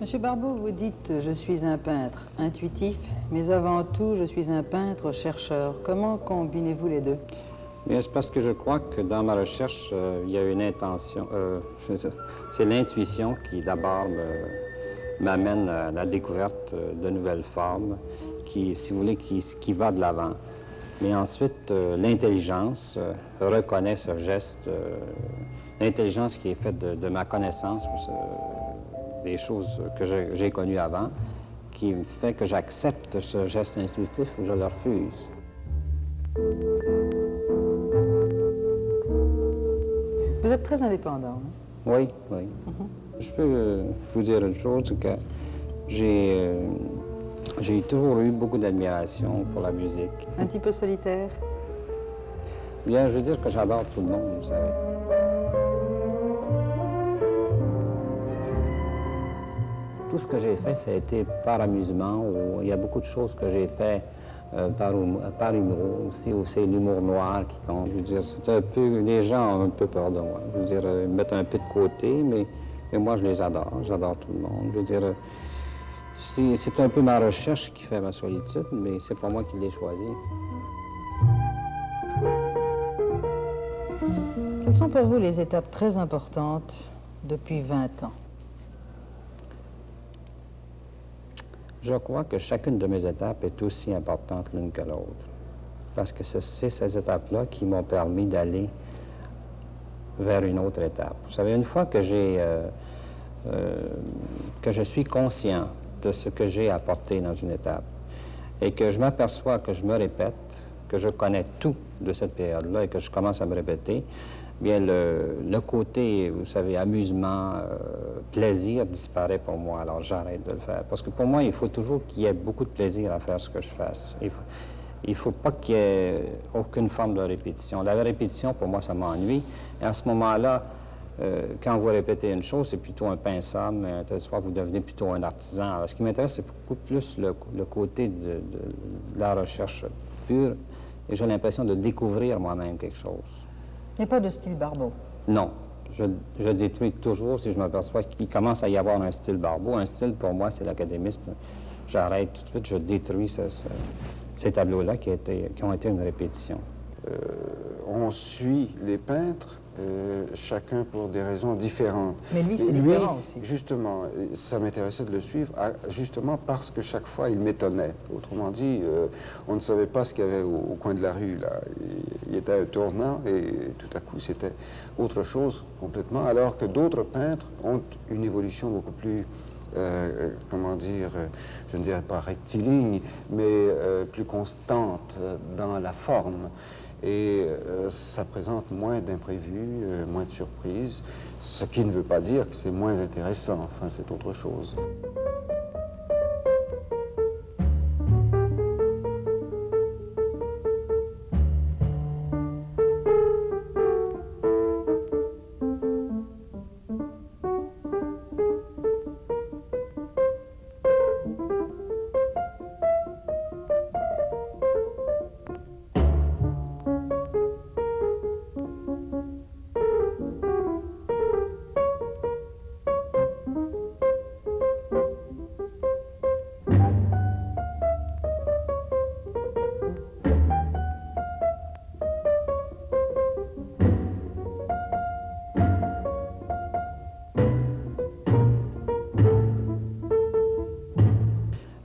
Monsieur Barbeau, vous dites « je suis un peintre intuitif, mais avant tout, je suis un peintre chercheur ». Comment combinez-vous les deux? Bien, c'est parce que je crois que dans ma recherche, il y a une intention. C'est l'intuition qui, d'abord, m'amène à la découverte de nouvelles formes, qui, si vous voulez, qui va de l'avant. Mais ensuite, l'intelligence reconnaît ce geste, l'intelligence qui est faite de ma connaissance, des choses que j'ai connues avant, qui fait que j'accepte ce geste intuitif ou je le refuse. Vous êtes très indépendant, hein? Oui, oui. Je peux vous dire une chose, c'est que j'ai toujours eu beaucoup d'admiration pour la musique. Un petit peu solitaire? Bien, je veux dire que j'adore tout le monde, vous savez. Tout ce que j'ai fait, ça a été par amusement, ou il y a beaucoup de choses que j'ai fait par humour aussi, ou c'est l'humour noir qui compte. Je veux dire, c'est un peu, les gens ont un peu peur de moi. Je veux dire, ils me mettent un peu de côté, mais moi, je les adore. J'adore tout le monde. Je veux dire, c'est un peu ma recherche qui fait ma solitude, mais c'est pas moi qui l'ai choisi. Quelles sont pour vous les étapes très importantes depuis 20 ans? Je crois que chacune de mes étapes est aussi importante l'une que l'autre. Parce que c'est ces étapes-là qui m'ont permis d'aller vers une autre étape. Vous savez, une fois que je suis conscient de ce que j'ai apporté dans une étape et que je m'aperçois que je me répète, que je connais tout de cette période-là et que je commence à me répéter, bien le côté, vous savez, amusement, plaisir disparaît pour moi, alors j'arrête de le faire. Parce que pour moi, il faut toujours qu'il y ait beaucoup de plaisir à faire ce que je fasse. Il faut pas qu'il y ait aucune forme de répétition. La répétition, pour moi, ça m'ennuie. Et à ce moment-là, quand vous répétez une chose, c'est plutôt un pinceau, mais tel soir, vous devenez plutôt un artisan. Alors, ce qui m'intéresse, c'est beaucoup plus le côté de la recherche pure. Et j'ai l'impression de découvrir moi-même quelque chose. Il n'y a pas de style Barbeau? Non. Je détruis toujours si je m'aperçois qu'il commence à y avoir un style Barbeau. Un style, pour moi, c'est l'académisme. J'arrête tout de suite, je détruis ces tableaux-là qui ont été une répétition. On suit les peintres, chacun pour des raisons différentes. Mais lui, c'est différent aussi. Justement, ça m'intéressait de le suivre, justement parce que chaque fois, il m'étonnait. Autrement dit, on ne savait pas ce qu'il y avait au coin de la rue, là. Il était un tournant et tout à coup, c'était autre chose complètement, alors que d'autres peintres ont une évolution beaucoup plus... comment dire, je ne dirais pas rectiligne, mais plus constante dans la forme. Et ça présente moins d'imprévus, moins de surprises, ce qui ne veut pas dire que c'est moins intéressant, enfin c'est autre chose.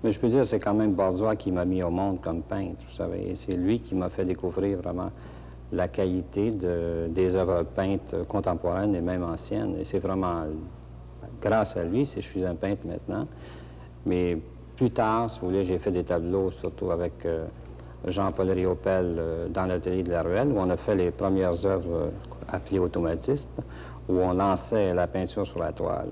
Mais je peux dire, c'est quand même Borzois qui m'a mis au monde comme peintre, vous savez. C'est lui qui m'a fait découvrir vraiment la qualité des œuvres peintes contemporaines et même anciennes. Et c'est vraiment grâce à lui si je suis un peintre maintenant. Mais plus tard, si vous voulez, j'ai fait des tableaux, surtout avec Jean-Paul Riopel dans l'atelier de la Ruelle, où on a fait les premières œuvres appelées automatistes, où on lançait la peinture sur la toile.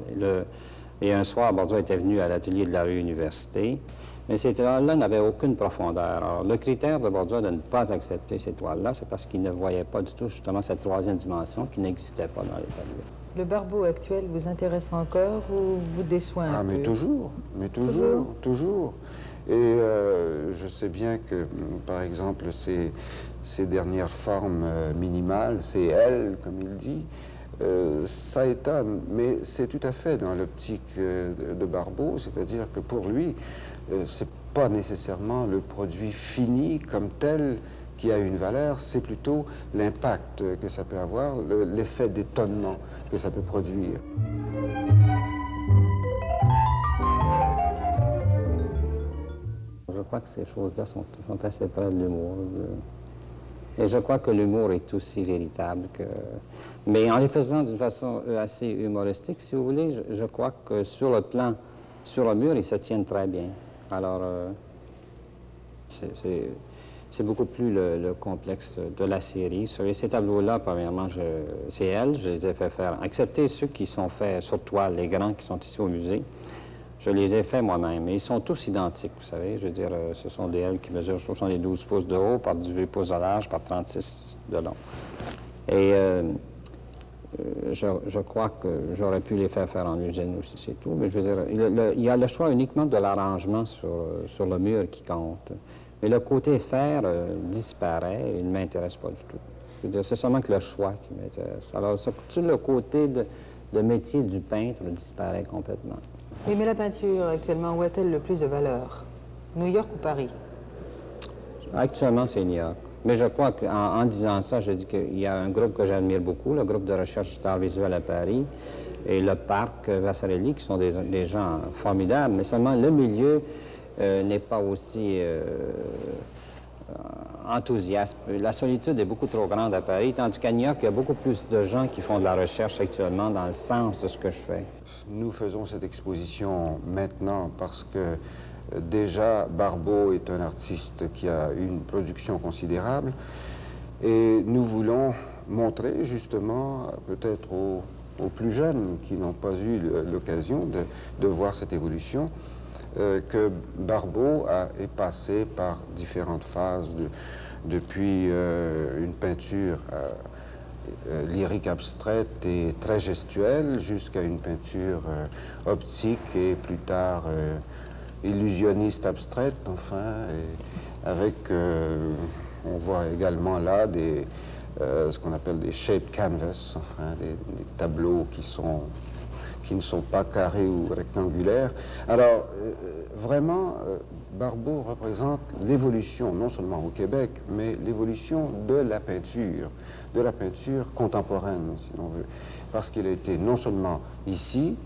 Et un soir, Bordeaux était venu à l'atelier de la rue Université, mais ces toiles-là n'avaient aucune profondeur. Alors, le critère de Bordeaux de ne pas accepter ces toiles-là, c'est parce qu'il ne voyait pas du tout, justement, cette troisième dimension qui n'existait pas dans les tableaux. Le Barbeau actuel vous intéresse encore ou vous déçoit un peu? Mais toujours. Et je sais bien que, par exemple, ces dernières formes minimales, c'est elle, comme il dit, Ça étonne, mais c'est tout à fait dans l'optique de Barbeau, c'est-à-dire que pour lui, c'est pas nécessairement le produit fini comme tel qui a une valeur, c'est plutôt l'impact que ça peut avoir, l'effet d'étonnement que ça peut produire. Je crois que ces choses-là sont assez près de l'humour. Et je crois que l'humour est aussi véritable que... Mais en les faisant d'une façon assez humoristique, si vous voulez, je crois que sur le plan, sur le mur, ils se tiennent très bien. Alors, c'est beaucoup plus le complexe de la série. Sur ces tableaux-là, premièrement, c'est elle, je les ai fait faire, excepté ceux qui sont faits sur toile, les grands qui sont ici au musée. Je les ai faits moi-même. Et ils sont tous identiques, vous savez. Je veux dire, ce sont des ailes qui mesurent 72 pouces de haut par 18 pouces de large par 36 de long. Et je crois que j'aurais pu les faire en usine aussi, c'est tout. Mais je veux dire, il y a le choix uniquement de l'arrangement sur le mur qui compte. Mais le côté fer disparaît et il ne m'intéresse pas du tout. Je veux dire, c'est seulement que le choix qui m'intéresse. Alors, tout le côté de métier du peintre disparaît complètement. Oui, mais la peinture, actuellement, où a-t-elle le plus de valeur? New York ou Paris? Actuellement, c'est New York. Mais je crois qu'en disant ça, je dis qu'il y a un groupe que j'admire beaucoup, le groupe de recherche d'art visuel à Paris, et le parc Vasarely, qui sont des gens formidables, mais seulement le milieu n'est pas aussi enthousiaste. La solitude est beaucoup trop grande à Paris, tandis qu'à New York, il y a beaucoup plus de gens qui font de la recherche actuellement dans le sens de ce que je fais. Nous faisons cette exposition maintenant parce que déjà Barbeau est un artiste qui a une production considérable et nous voulons montrer justement peut-être aux plus jeunes qui n'ont pas eu l'occasion de voir cette évolution que Barbeau est passé par différentes phases depuis une peinture lyrique abstraite et très gestuelle jusqu'à une peinture optique et plus tard illusionniste abstraite, enfin, et avec, on voit également là ce qu'on appelle des shaped canvas, enfin, des tableaux qui ne sont pas carrés ou rectangulaires. Alors, vraiment, Barbeau représente l'évolution, non seulement au Québec, mais l'évolution de la peinture contemporaine, si l'on veut. Parce qu'il a été non seulement ici,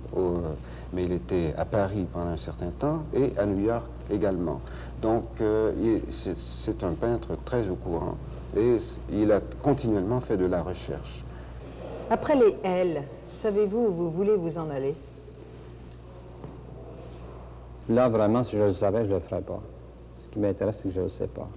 mais il était à Paris pendant un certain temps, et à New York également. Donc, c'est un peintre très au courant, et il a continuellement fait de la recherche. Après les L, savez-vous où vous voulez vous en aller? Là, vraiment, si je le savais, je ne le ferais pas. Ce qui m'intéresse, c'est que je ne le sais pas.